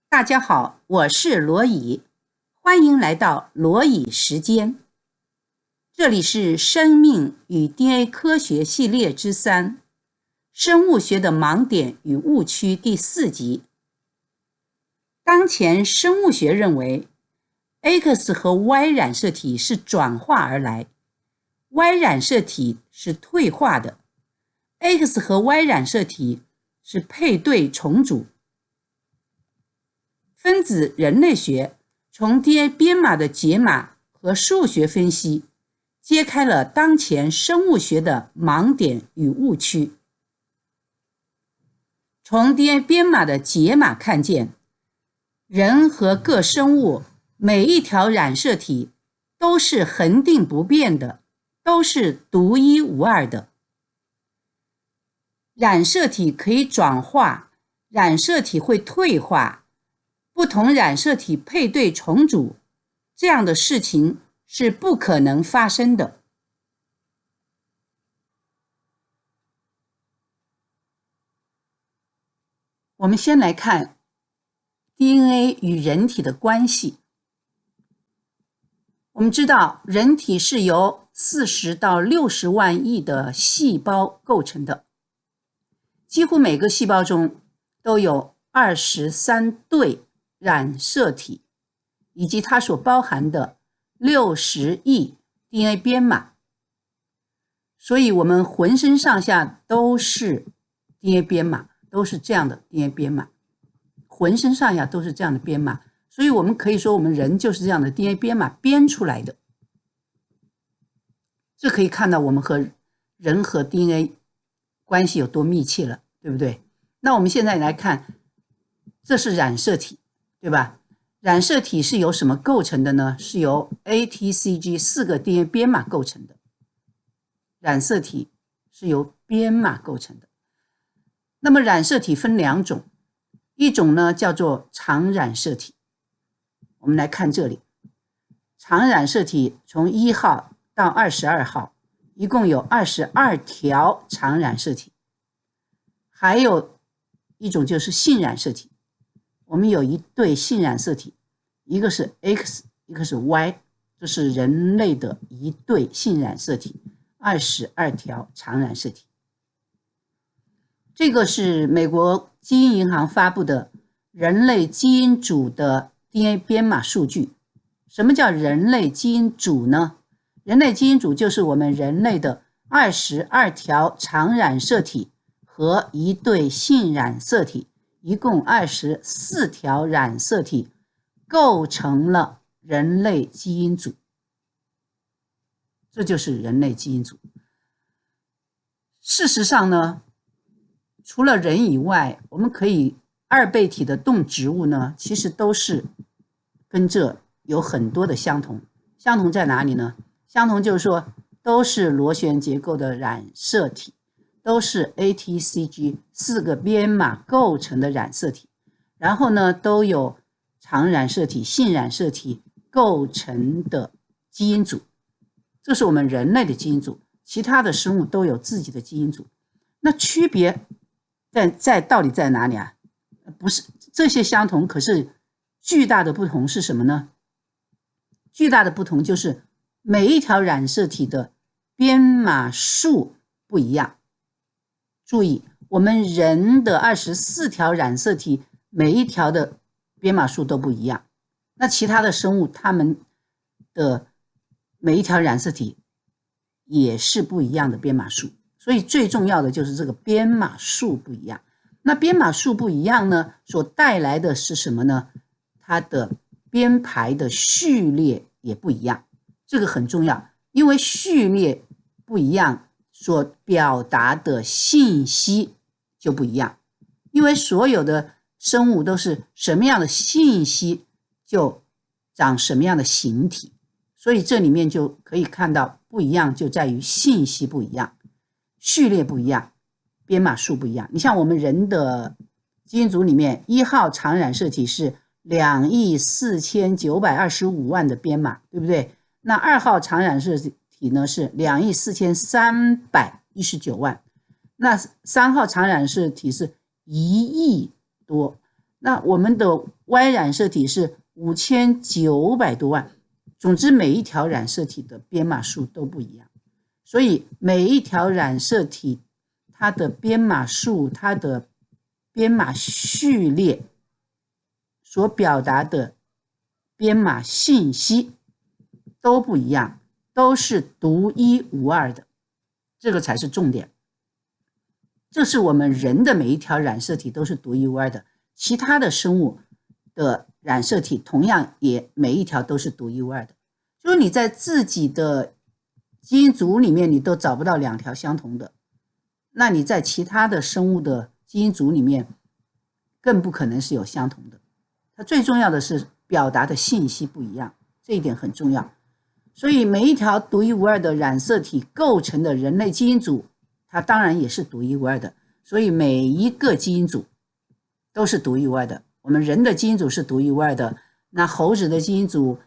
大家好，我是罗乙，欢迎来到罗乙时间。这里是生命与 DNA 科学系列之3，生物学的盲点与误区第4集。当前生物学认为 X 和 Y 染色体是转化而来， Y 染色体是退化的， X 和 Y 染色体是配对重组。分子人类学从 DNA 编码的解码和数学分析，揭开了当前生物学的盲点与误区。从 DNA 编码的解码看见，人和各生物每一条染色体都是恒定不变的，都是独一无二的。染色体可以转化，染色体会退化，不同染色体配对重组，这样的事情是不可能发生的。我们先来看 DNA 与人体的关系。我们知道人体是由40到60万亿的细胞构成的，几乎每个细胞中都有23对染色体，以及它所包含的60亿 DNA 编码。所以我们浑身上下都是 DNA 编码，都是这样的 DNA 编码，浑身上下都是这样的编码。所以我们可以说我们人就是这样的 DNA 编码编出来的。这可以看到我们和人和 DNA 关系有多密切了，对不对？那我们现在来看，这是染色体，对吧？染色体是由什么构成的呢？是由 ATCG 4个 DNA 编码构成的。染色体是由编码构成的。那么染色体分2种，一种呢叫做长染色体。我们来看这里，长染色体从1号到22号，一共有22条长染色体。还有一种就是性染色体，我们有一对性染色体，一个是 X， 一个是 Y， 这是人类的一对性染色体，22条长染色体。这个是美国基因银行发布的人类基因组的 DNA 编码数据。什么叫人类基因组呢？人类基因组就是我们人类的22条长染色体和一对性染色体，一共24条染色体构成了人类基因组。这就是人类基因组。事实上呢，除了人以外，我们可以2倍体的动植物呢，其实都是跟这有很多的相同。相同在哪里呢？相同就是说都是螺旋结构的染色体，都是 ATCG 4个编码构成的染色体，然后呢都有长染色体、性染色体构成的基因组。这是我们人类的基因组，其他的生物都有自己的基因组。那区别到底在哪里啊？不是这些相同，可是巨大的不同是什么呢？巨大的不同就是每一条染色体的编码数不一样。注意，我们人的24条染色体每一条的编码数都不一样，那其他的生物它们的每一条染色体也是不一样的编码数。所以最重要的就是这个编码数不一样。那编码数不一样呢，所带来的是什么呢？它的编排的序列也不一样，这个很重要，因为序列不一样，所表达的信息就不一样。因为所有的生物都是什么样的信息就长什么样的形体，所以这里面就可以看到不一样就在于信息不一样，序列不一样，编码数不一样。你像我们人的基因组里面，1号长染色体是24925万的编码，对不对？那2号长染色体呢是24319万，那3号长染色体是1亿多，那我们的 Y 染色体是5900多万，总之每一条染色体的编码数都不一样，所以每一条染色体它的编码数、它的编码序列所表达的编码信息都不一样，都是独一无二的，这个才是重点。这是我们人的每一条染色体都是独一无二的，其他的生物的染色体同样也每一条都是独一无二的。就是你在自己的基因组里面你都找不到2条相同的，那你在其他的生物的基因组里面更不可能是有相同的。它最重要的是表达的信息不一样，这一点很重要。所以每一条独一无二的染色体构成的人类基因组，它当然也是独一无二的。所以每一个基因组都是独一无二的。我们人的基因组是独一无二的，那猴子的基因组，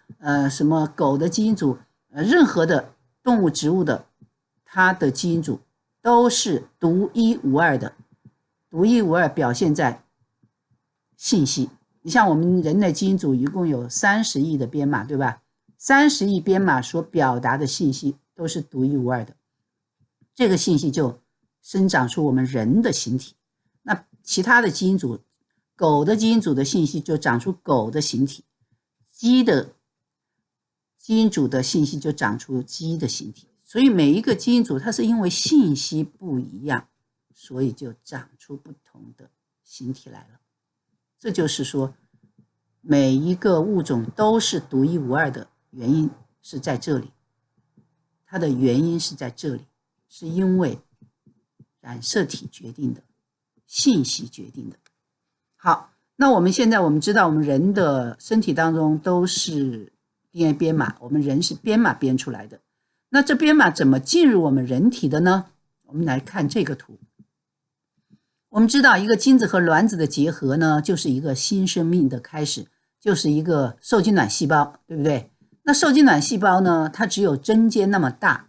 什么狗的基因组，任何的动物植物的，它的基因组都是独一无二的。独一无二表现在信息。你像我们人类基因组一共有30亿的编码，对吧？30亿编码所表达的信息都是独一无二的，这个信息就生长出我们人的形体。那其他的基因组，狗的基因组的信息就长出狗的形体，鸡的基因组的信息就长出鸡的形体。所以每一个基因组它是因为信息不一样，所以就长出不同的形体来了。这就是说每一个物种都是独一无二的原因是在这里，它的原因是在这里，是因为染色体决定的，信息决定的。好，那我们现在我们知道我们人的身体当中都是 DNA 编码，我们人是编码编出来的。那这编码怎么进入我们人体的呢？我们来看这个图。我们知道一个精子和卵子的结合呢，就是一个新生命的开始，就是一个受精卵细胞，对不对？那受精卵细胞呢，它只有针尖那么大，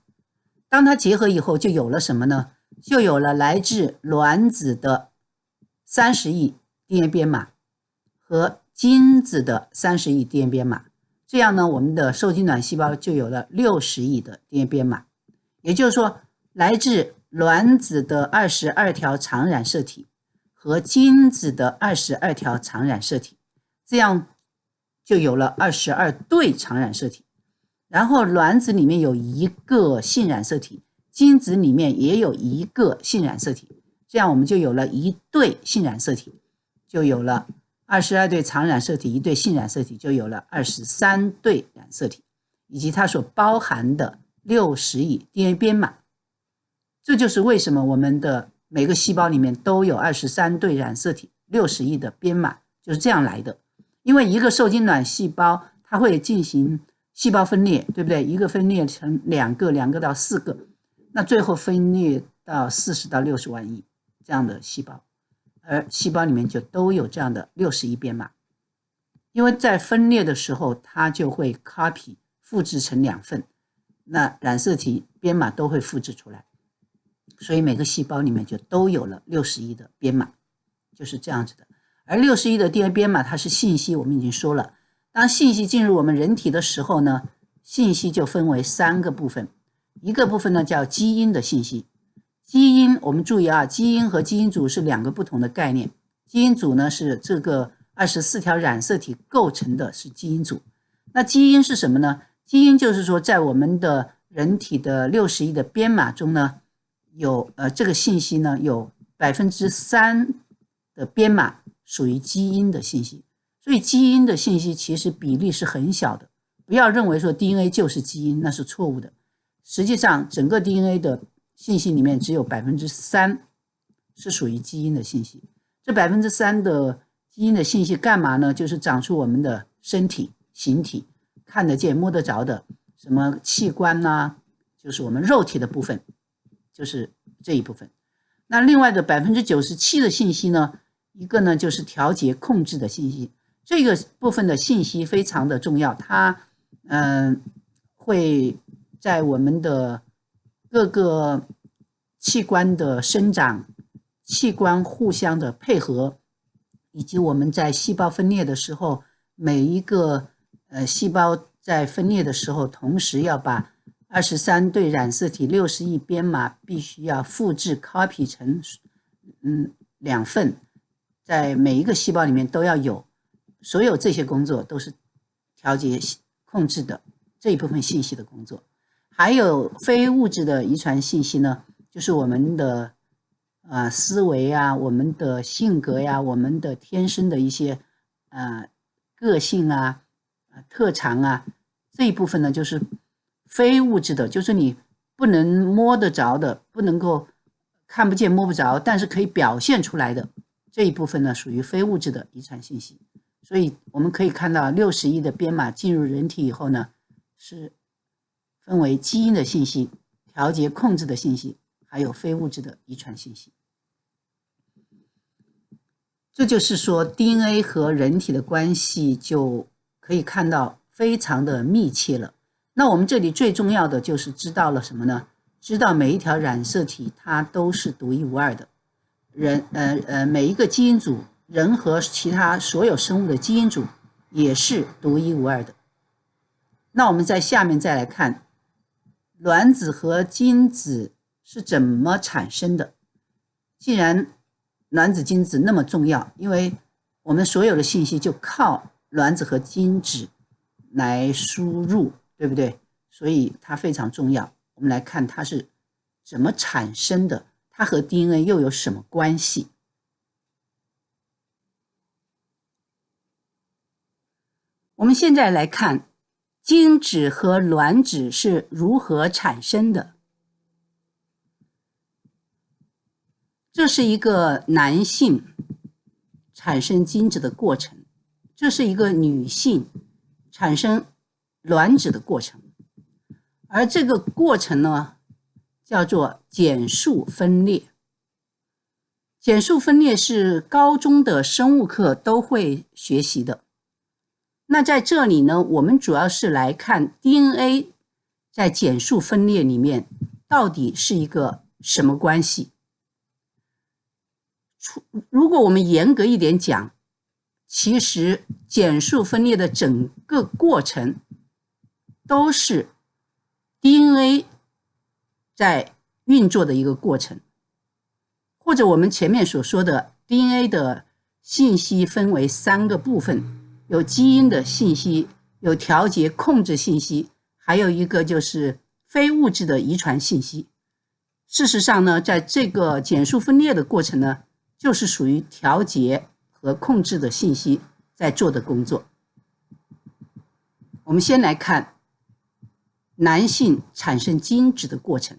当它结合以后就有了什么呢？就有了来自卵子的30亿 DNA 编码和精子的30亿 DNA 编码，这样呢，我们的受精卵细胞就有了60亿的 DNA 编码。也就是说，来自卵子的22条长染色体和精子的22条长染色体，这样就有了22对长染色体。然后卵子里面有一个性染色体，精子里面也有一个性染色体，这样我们就有了1对性染色体，就有了22对长染色体，1对性染色体，就有了23对染色体，以及它所包含的60亿 DNA 编码。这就是为什么我们的每个细胞里面都有23对染色体，60亿的编码，就是这样来的。因为一个受精卵细胞它会进行细胞分裂，对不对？一个分裂成2个，2个到4个，那最后分裂到40到60万亿这样的细胞，而细胞里面就都有这样的60亿编码。因为在分裂的时候它就会 copy 复制成2份，那染色体编码都会复制出来，所以每个细胞里面就都有了60亿的编码，就是这样子的。而60亿的 DNA 编码它是信息，我们已经说了，当信息进入我们人体的时候呢，信息就分为3个部分。一个部分呢叫基因的信息。基因我们注意啊，基因和基因组是2个不同的概念。基因组呢是这个24条染色体构成的，是基因组。那基因是什么呢？基因就是说在我们的人体的60亿的编码中呢，有这个信息呢有 3% 的编码属于基因的信息。所以基因的信息其实比例是很小的，不要认为说 DNA 就是基因，那是错误的。实际上整个 DNA 的信息里面只有 3% 是属于基因的信息。这 3% 的基因的信息干嘛呢？就是长出我们的身体形体，看得见摸得着的什么器官啊，就是我们肉体的部分，就是这一部分。那另外的 97% 的信息呢，一个呢就是调节控制的信息。这个部分的信息非常的重要，它会在我们的各个器官的生长、器官互相的配合以及我们在细胞分裂的时候，每一个细胞在分裂的时候，同时要把23对染色体60亿编码必须要复制 copy 成2份，在每一个细胞里面都要有，所有这些工作都是调节控制的这一部分信息的工作。还有非物质的遗传信息呢，就是我们的思维啊，我们的性格呀，我们的天生的一些个性啊、特长啊，这一部分呢就是非物质的，就是你不能摸得着的，不能够看不见摸不着，但是可以表现出来的这一部分呢，属于非物质的遗传信息。所以我们可以看到60亿的编码进入人体以后呢，是分为基因的信息、调节控制的信息，还有非物质的遗传信息。这就是说 DNA 和人体的关系就可以看到非常的密切了。那我们这里最重要的就是知道了什么呢？知道每一条染色体它都是独一无二的。每一个基因组，人和其他所有生物的基因组也是独一无二的。那我们在下面再来看卵子和精子是怎么产生的。既然卵子精子那么重要，因为我们所有的信息就靠卵子和精子来输入，对不对？所以它非常重要。我们来看它是怎么产生的，它和 DNA 又有什么关系？我们现在来看精子和卵子是如何产生的。这是一个男性产生精子的过程，这是一个女性产生卵子的过程，而这个过程呢，叫做减数分裂。减数分裂是高中的生物课都会学习的。那在这里呢，我们主要是来看 DNA 在减数分裂里面到底是一个什么关系。如果我们严格一点讲，其实减数分裂的整个过程都是 DNA 在运作的一个过程，或者我们前面所说的 DNA 的信息分为3个部分，有基因的信息，有调节控制信息，还有一个就是非物质的遗传信息。事实上呢，在这个减数分裂的过程呢，就是属于调节和控制的信息在做的工作。我们先来看男性产生精子的过程。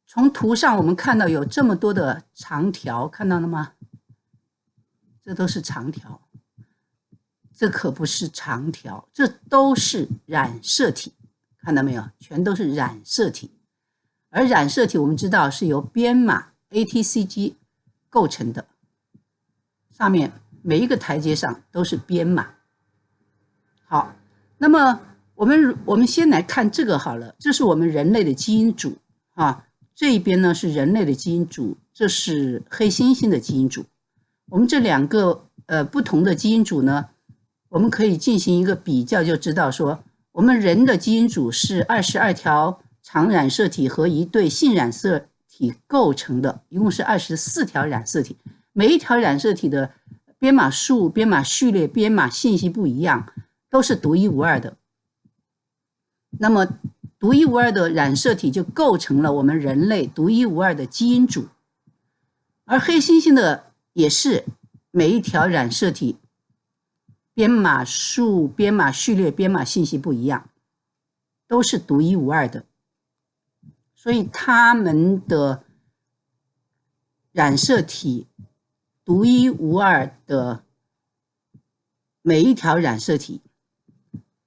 从图上我们看到有这么多的长条，看到了吗？这都是长条，这可不是长条，这都是染色体，看到没有？全都是染色体。而染色体我们知道是由编码 ATCG 构成的，上面每一个台阶上都是编码。好，那么我们先来看这个好了，这是我们人类的基因组啊，这一边呢是人类的基因组，这是黑猩猩的基因组。我们这2个不同的基因组呢，我们可以进行一个比较，就知道说我们人的基因组是22条长染色体和1对性染色体构成的，一共是24条染色体，每一条染色体的编码数、编码序列、编码信息不一样，都是独一无二的。那么独一无二的染色体就构成了我们人类独一无二的基因组。而黑猩猩的也是每一条染色体编码数、编码序列、编码信息不一样，都是独一无二的。所以它们的染色体独一无二的每一条染色体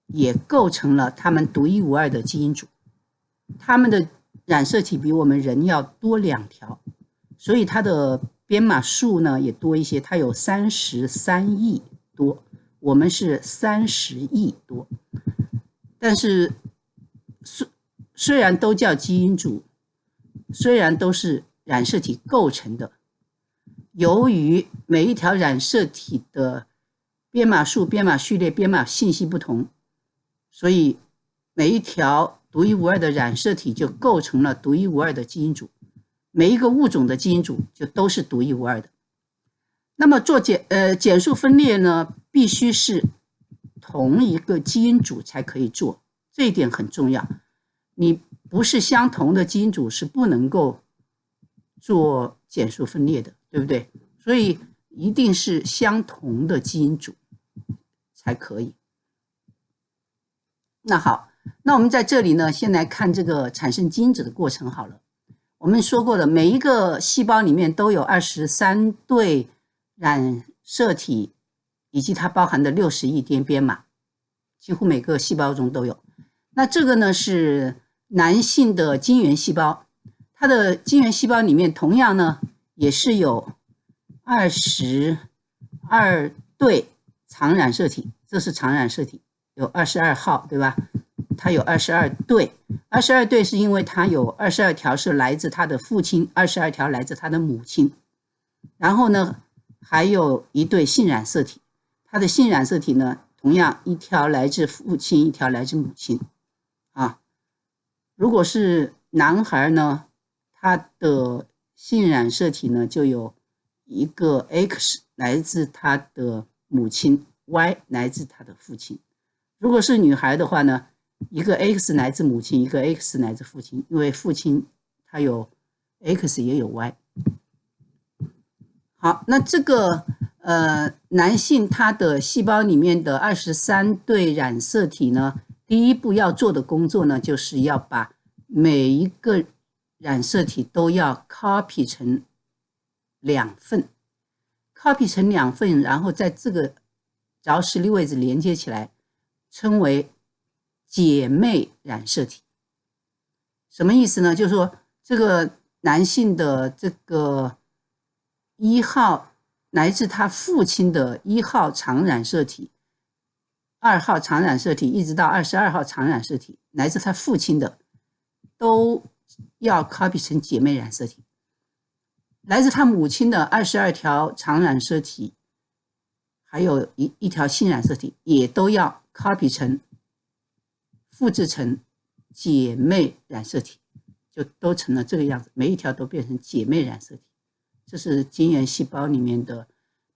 也构成了它们独一无二的基因组。它们的染色体比我们人要多2条，所以它的编码数呢也多一些，它有33亿多，我们是30亿多。但是虽然都叫基因组，虽然都是染色体构成的，由于每一条染色体的编码数、编码序列、编码信息不同，所以每一条独一无二的染色体就构成了独一无二的基因组，每一个物种的基因组就都是独一无二的。那么做减数分裂呢，必须是同一个基因组才可以做，这一点很重要。你不是相同的基因组是不能够做减数分裂的，对不对？所以一定是相同的基因组才可以。那好，那我们在这里呢，先来看这个产生基因子的过程好了。我们说过了，每一个细胞里面都有23对染色体，以及它包含的60亿颠编码，几乎每个细胞中都有。那这个呢是男性的精原细胞，它的精原细胞里面同样呢也是有22对常染色体，这是常染色体，有22号，对吧？它有22对，22对是因为它有22条是来自它的父亲，22条来自它的母亲。然后呢，还有一对性染色体，它的性染色体呢，同样一条来自父亲，一条来自母亲。啊，如果是男孩呢，他的性染色体呢就有一个 X 来自他的母亲， Y 来自他的父亲。如果是女孩的话呢，一个 X 来自母亲，一个 X 来自父亲，因为父亲他有 X 也有 Y。 好，那这个男性他的细胞里面的23对染色体呢，第一步要做的工作呢，就是要把每一个染色体都要 copy 成2份，copy 成2份，然后在这个着实力位置连接起来，称为姐妹染色体。什么意思呢？就是说这个男性的这个1号来自他父亲的1号常染色体，2号常染色体一直到22号常染色体来自他父亲的都要 copy 成姐妹染色体。来自他母亲的22条常染色体还有一条性染色体也都要 copy 成复制成姐妹染色体，就都成了这个样子，每一条都变成姐妹染色体。这是精原细胞里面的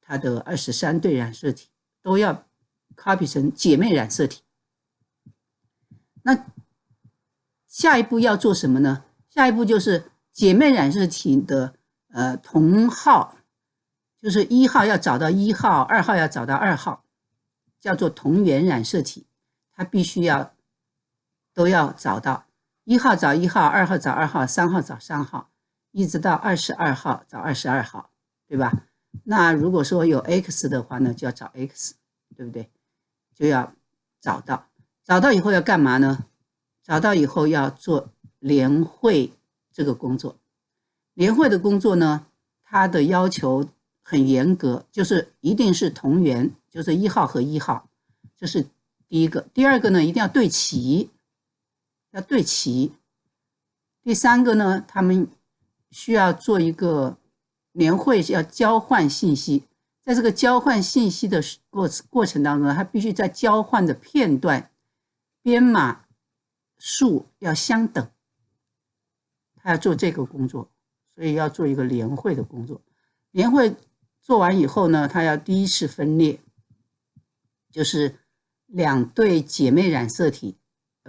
它的23对染色体都要 copy 成姐妹染色体。那下一步要做什么呢？下一步就是姐妹染色体的同号，就是1号要找到1号，2号要找到2号，叫做同源染色体，它必须都要找到，1号找1号，2号找2号，3号找3号，一直到22号找22号，对吧？那如果说有 X 的话呢，就要找 X， 对不对？就要找到，找到以后要干嘛呢？找到以后要做联会这个工作。联会的工作呢，它的要求很严格，就是一定是同源，就是1号和1号，这是第一个。第二个呢，一定要对齐，要对齐。第三个呢，他们需要做一个联会，要交换信息。在这个交换信息的过程当中，它必须在交换的片段编码数要相等，他要做这个工作，所以要做一个联会的工作。联会做完以后呢，他要第一次分裂，就是2对姐妹染色体，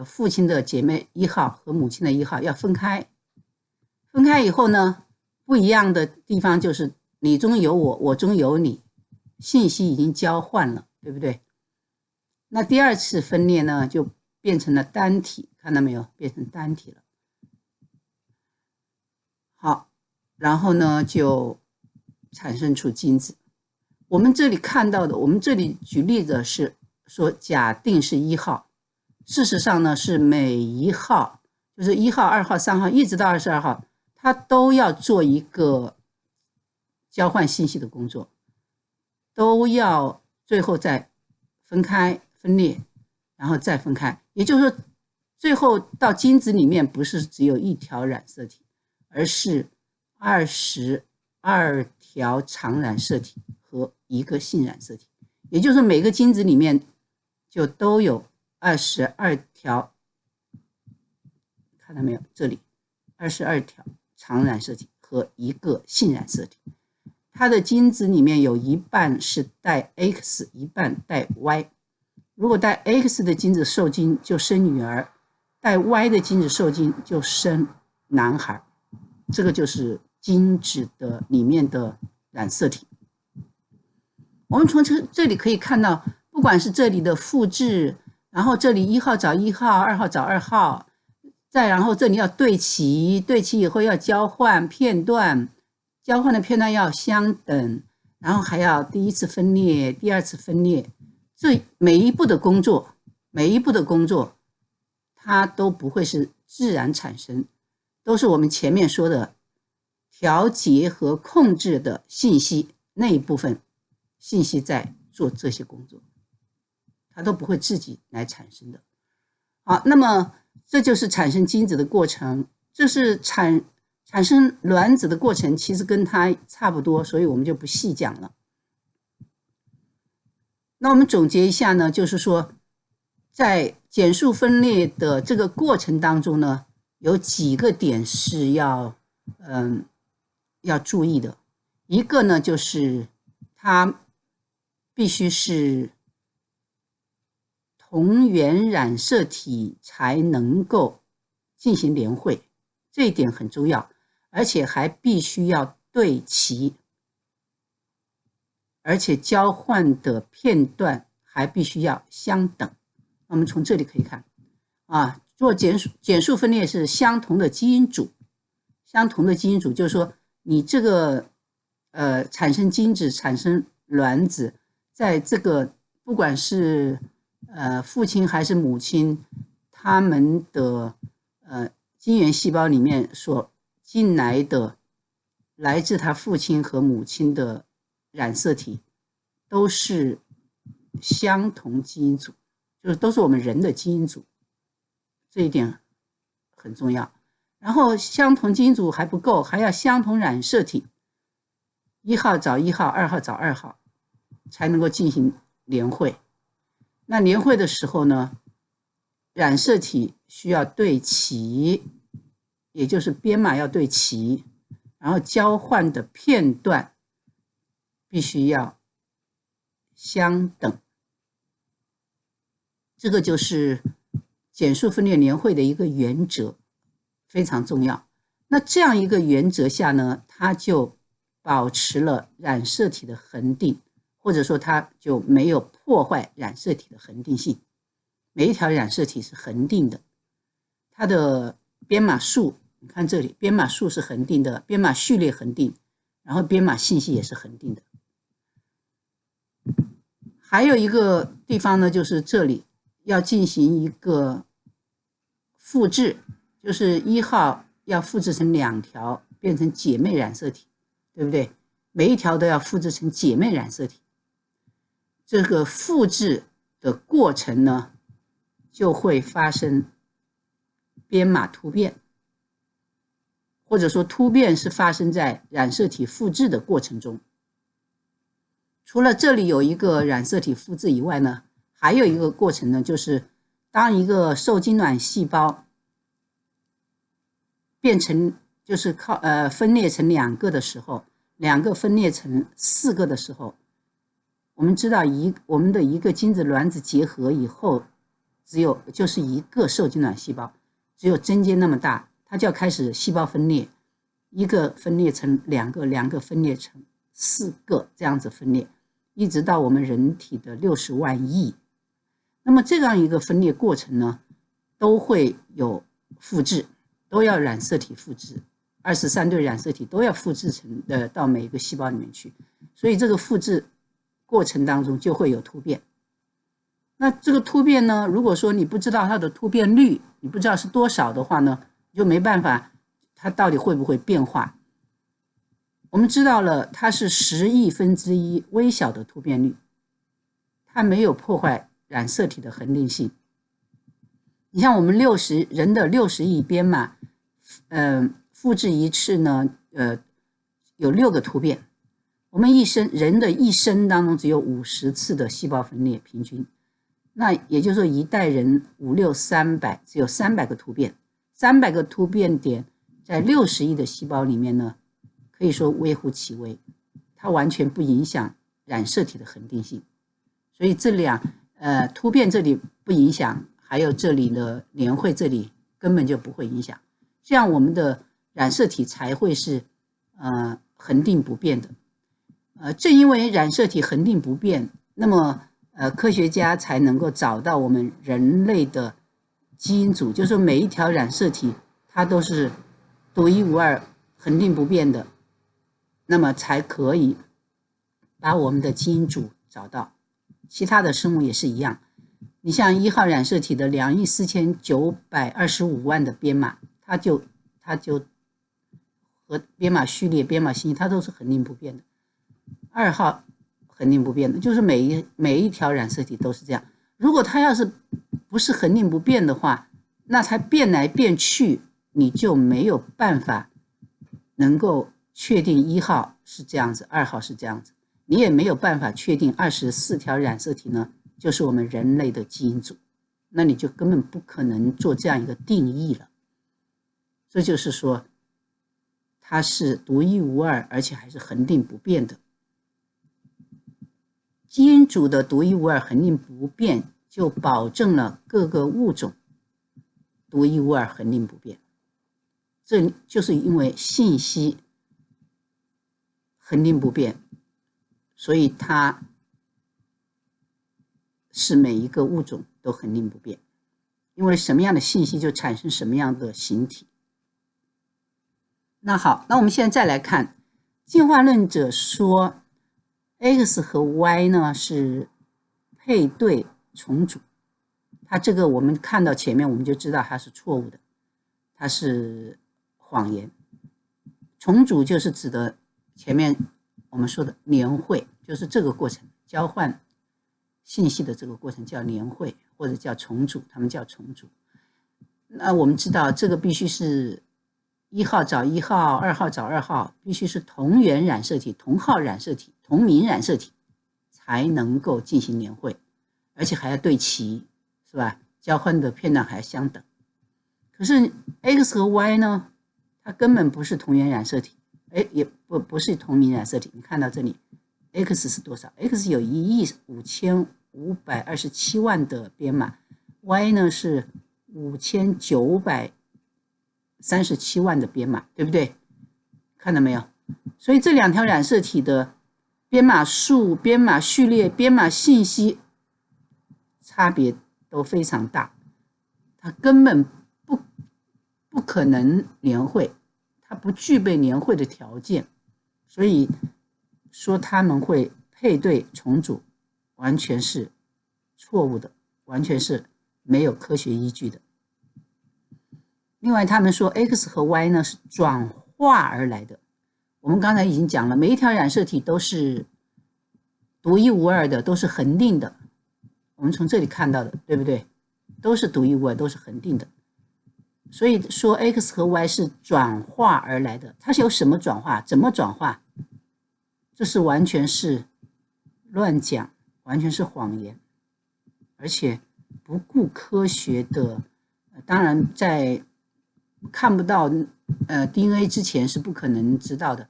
父亲的姐妹1号和母亲的1号要分开。分开以后呢，不一样的地方就是你中有我，我中有你，信息已经交换了，对不对？那第二次分裂呢，就变成了单体，看到没有？变成单体了。好，然后呢，就产生出精子。我们这里看到的，我们这里举例子是说，假定是1号，事实上呢，是每1号，就是1号、2号、3号，一直到22号，它都要做一个交换信息的工作，都要最后再分开分裂，然后再分开。也就是说，最后到精子里面不是只有1条染色体，而是22 22条常染色体和一个性染色体，也就是说每个精子里面就都有22条，看到没有？这里22条常染色体和一个性染色体。它的精子里面有一半是带 X， 一半带 Y。如果带 X 的精子受精就生女儿，带 Y 的精子受精就生男孩。这个就是精子的里面的染色体。我们从这里可以看到，不管是这里的复制，然后这里1号找1号，2号找2号，再然后这里要对齐，对齐以后要交换片段，交换的片段要相等，然后还要第一次分裂，第二次分裂，这每一步的工作，它都不会是自然产生，都是我们前面说的调节和控制的信息，那一部分信息在做这些工作，它都不会自己来产生的。好，那么这就是产生精子的过程，这是产生卵子的过程，其实跟它差不多，所以我们就不细讲了。那我们总结一下呢，就是说在减数分裂的这个过程当中呢，有几个点是要注意的。一个呢，就是它必须是同源染色体才能够进行联会，这一点很重要，而且还必须要对齐，而且交换的片段还必须要相等。我们从这里可以看啊，做减数分裂是相同的基因组，就是说你这个产生精子产生卵子，在这个不管是父亲还是母亲，他们的精原细胞里面所进来的来自他父亲和母亲的染色体都是相同基因组，就是都是我们人的基因组，这一点很重要。然后相同基因组还不够，还要相同染色体，1号找1号，2号找2号，才能够进行联会。那联会的时候呢，染色体需要对齐，也就是编码要对齐，然后交换的片段必须要相等。这个就是减数分裂联会的一个原则，非常重要。那这样一个原则下呢，它就保持了染色体的恒定，或者说它就没有破坏染色体的恒定性。每一条染色体是恒定的，它的编码数，你看这里编码数是恒定的，编码序列恒定，然后编码信息也是恒定的。还有一个地方呢，就是这里要进行一个复制，就是1号要复制成2条，变成姐妹染色体，对不对？每一条都要复制成姐妹染色体。这个复制的过程呢，就会发生编码突变，或者说突变是发生在染色体复制的过程中。除了这里有一个染色体复制以外呢，还有一个过程呢，就是当一个受精卵细胞变成就是分裂成2个的时候，2个分裂成4个的时候，我们知道我们的一个精子卵子结合以后，就是一个受精卵细胞，只有针尖那么大，它就要开始细胞分裂，一个分裂成2个，2个分裂成4个，这样子分裂，一直到我们人体的60万亿。那么这样一个分裂过程呢，都会有复制，都要染色体复制，23对染色体都要复制成到每一个细胞里面去，所以这个复制过程当中就会有突变。那这个突变呢，如果说你不知道它的突变率，你不知道是多少的话呢，你就没办法它到底会不会变化。我们知道了它是10亿分之一微小的突变率，它没有破坏染色体的恒定性。你像我们人的60亿编码，复制一次呢，有6个突变。我们人的一生当中只有50次的细胞分裂平均，那也就是说一代人5、6、300，只有300个突变，300个突变点在60亿的细胞里面呢，可以说微乎其微，它完全不影响染色体的恒定性。所以这突变这里不影响，还有这里的联会这里根本就不会影响，这样我们的染色体才会是恒定不变的。正因为染色体恒定不变，那么科学家才能够找到我们人类的基因组，就是说每一条染色体它都是独一无二、恒定不变的，那么才可以把我们的基因组找到。其他的生物也是一样，你像1号染色体的24925万的编码，它就和编码序列、编码信息它都是恒定不变的。2号恒定不变的，就是每一条染色体都是这样。如果它要是不是恒定不变的话，那它变来变去，你就没有办法能够确定1号是这样子，2号是这样子，你也没有办法确定24条染色体呢就是我们人类的基因组，那你就根本不可能做这样一个定义了。这就是说它是独一无二，而且还是恒定不变的。基因组的独一无二、恒定不变，就保证了各个物种独一无二、恒定不变。这就是因为信息恒定不变，所以它是每一个物种都恒定不变。因为什么样的信息就产生什么样的形体。那好，那我们现在再来看，进化论者说X 和 Y 呢是配对重组，它这个我们看到前面我们就知道它是错误的，它是谎言。重组就是指的前面我们说的联会，就是这个过程，交换信息的这个过程叫联会，或者叫重组，他们叫重组。那我们知道这个必须是1号找1号，2号找2号，必须是同源染色体、同号染色体、同名染色体才能够进行联会，而且还要对齐，是吧？交换的片段还要相等。可是 X 和 Y 呢，它根本不是同源染色体，也不是同名染色体。你看到这里 X 是多少？ X 有15527万的编码， Y 呢是5937万的编码，对不对？看到没有？所以这2条染色体的编码数、编码序列、编码信息差别都非常大，它根本不可能联会，它不具备联会的条件，所以说他们会配对重组完全是错误的，完全是没有科学依据的。另外他们说 X 和 Y 呢是转化而来的，我们刚才已经讲了，每一条染色体都是独一无二的，都是恒定的，我们从这里看到的，对不对？都是独一无二，都是恒定的。所以说 X 和 Y 是转化而来的，它是有什么转化？怎么转化？这是完全是乱讲，完全是谎言，而且不顾科学的。当然在看不到DNA 之前是不可能知道的，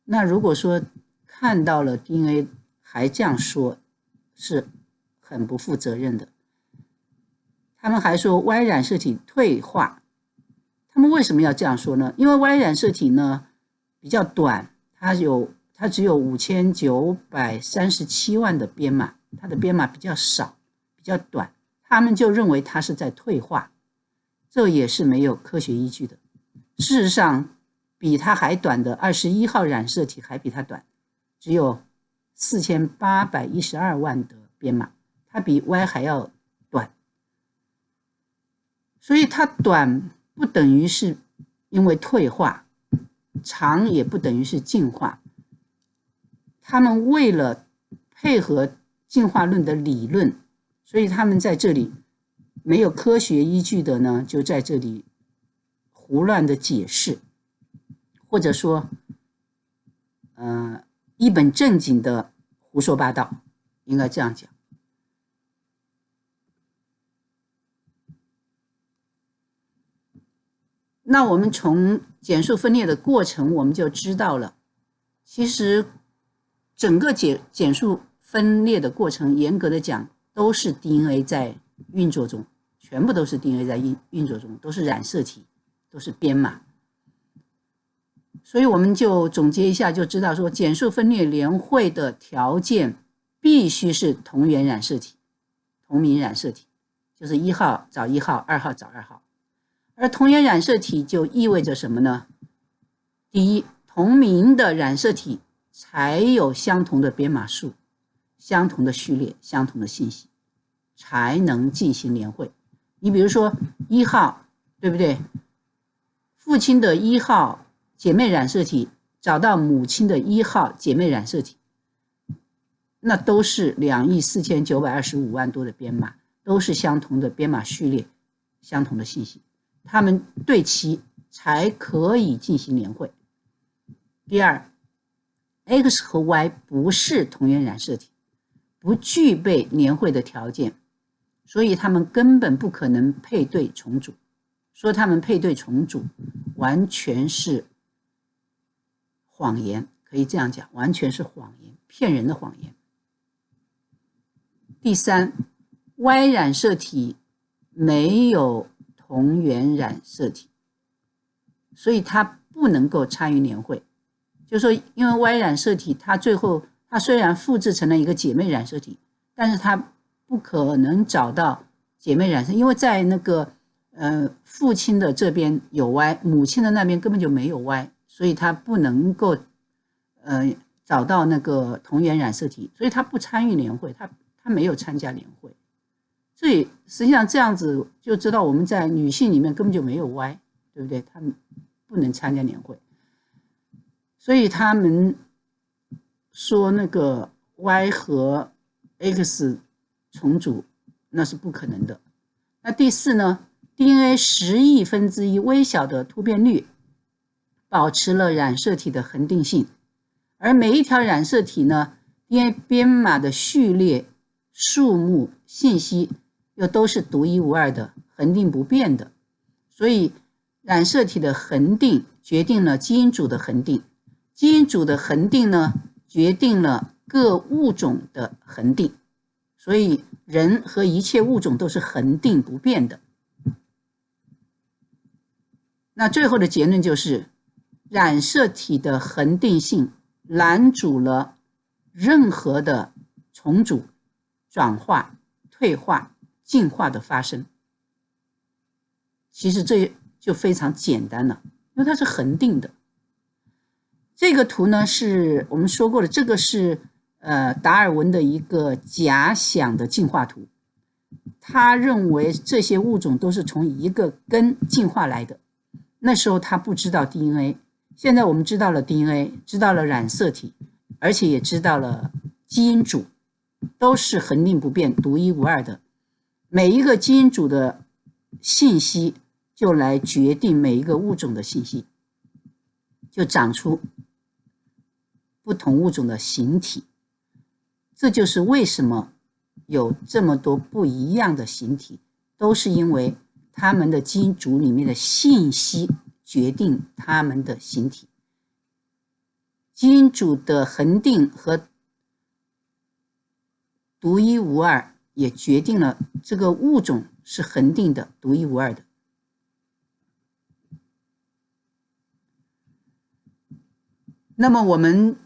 那如果说看到了 DNA 还这样说，是很不负责任的。他们还说 Y 染色体退化，他们为什么要这样说呢？因为 Y 染色体呢比较短，它只有5937万的编码，它的编码比较少，比较短，他们就认为它是在退化，这也是没有科学依据的。事实上比它还短的21号染色体还比它短，只有4812万的编码，它比 Y 还要短。所以它短不等于是因为退化，长也不等于是进化。他们为了配合进化论的理论，所以他们在这里没有科学依据的呢，就在这里胡乱的解释，或者说一本正经的胡说八道，应该这样讲。那我们从减数分裂的过程我们就知道了，其实整个减数分裂的过程严格的讲都是 DNA 在运作中，全部都是 DNA 在运作中，都是染色体，都是编码。所以我们就总结一下，就知道说减数分裂联会的条件必须是同源染色体，同名染色体，就是1号找1号，2号找2号。而同源染色体就意味着什么呢？第一，同名的染色体才有相同的编码数、相同的序列、相同的信息，才能进行联会。你比如说1号，对不对？父亲的1号姐妹染色体找到母亲的1号姐妹染色体，那都是2.4925亿多的编码，都是相同的编码序列，相同的信息，它们对齐才可以进行联会。第二， X 和 Y 不是同源染色体，不具备联会的条件，所以它们根本不可能配对重组。说它们配对重组完全是谎言，可以这样讲，完全是谎言，骗人的谎言。第三， Y 染色体没有同源染色体，所以它不能够参与联会。就是说因为 Y 染色体它最后它虽然复制成了一个姐妹染色体，但是它不可能找到姐妹染色，因为在那个父亲的这边有 Y， 母亲的那边根本就没有 Y， 所以它不能够找到那个同源染色体，所以它不参与联会，它没有参加联会。所以实际上这样子就知道我们在女性里面根本就没有 Y， 对不对？他们不能参加联会，所以他们说那个 Y 和 X 重组那是不可能的。那第四呢， DNA 10亿分之一微小的突变率保持了染色体的恒定性，而每一条染色体呢 DNA 编码的序列、数目、信息又都是独一无二的，恒定不变的。所以染色体的恒定决定了基因组的恒定，基因组的恒定呢决定了各物种的恒定，所以人和一切物种都是恒定不变的。那最后的结论就是染色体的恒定性拦阻了任何的重组、转化、退化、进化的发生。其实这就非常简单了，因为它是恒定的。这个图呢是我们说过的，这个是达尔文的一个假想的进化图，他认为这些物种都是从一个根进化来的。那时候他不知道 DNA， 现在我们知道了 DNA， 知道了染色体，而且也知道了基因组，都是恒定不变、独一无二的。每一个基因组的信息就来决定每一个物种的信息，就长出不同物种的形体。这就是为什么有这么多不一样的形体，都是因为它们的基因组里面的信息决定它们的形体。基因组的恒定和独一无二也决定了这个物种是恒定的、独一无二的。那么我们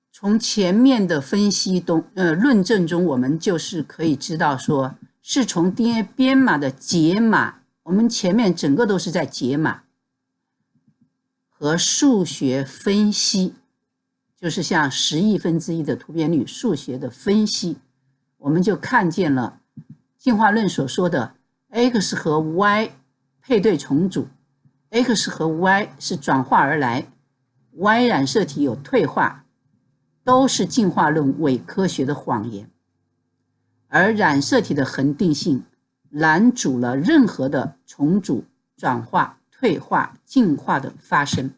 从前面的分析论证中，我们就是可以知道说，是从 DNA 编码的解码，我们前面整个都是在解码和数学分析，就是像10亿分之一的突变率数学的分析，我们就看见了进化论所说的 X 和 Y 配对重组， X 和 Y 是转化而来， Y 染色体有退化，都是进化论伪科学的谎言。而染色体的恒定性拦阻了任何的重组、转化、退化、进化的发生。